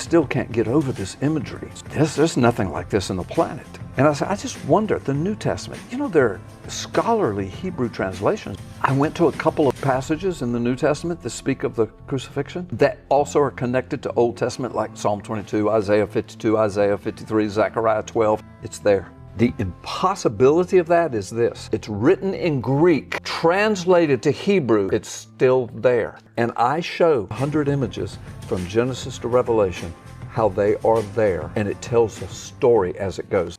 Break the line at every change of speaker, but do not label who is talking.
still can't get over this imagery. There's nothing like this on the planet. And I said, I just wonder, the New Testament, you know, there are scholarly Hebrew translations. I went to a couple of passages in the New Testament that speak of the crucifixion that also are connected to Old Testament, like Psalm 22, Isaiah 52, Isaiah 53, Zechariah 12. It's there. The impossibility of that is this. It's written in Greek, translated to Hebrew, it's still there. And I show 100 images from Genesis to Revelation, how they are there, and it tells the story as it goes.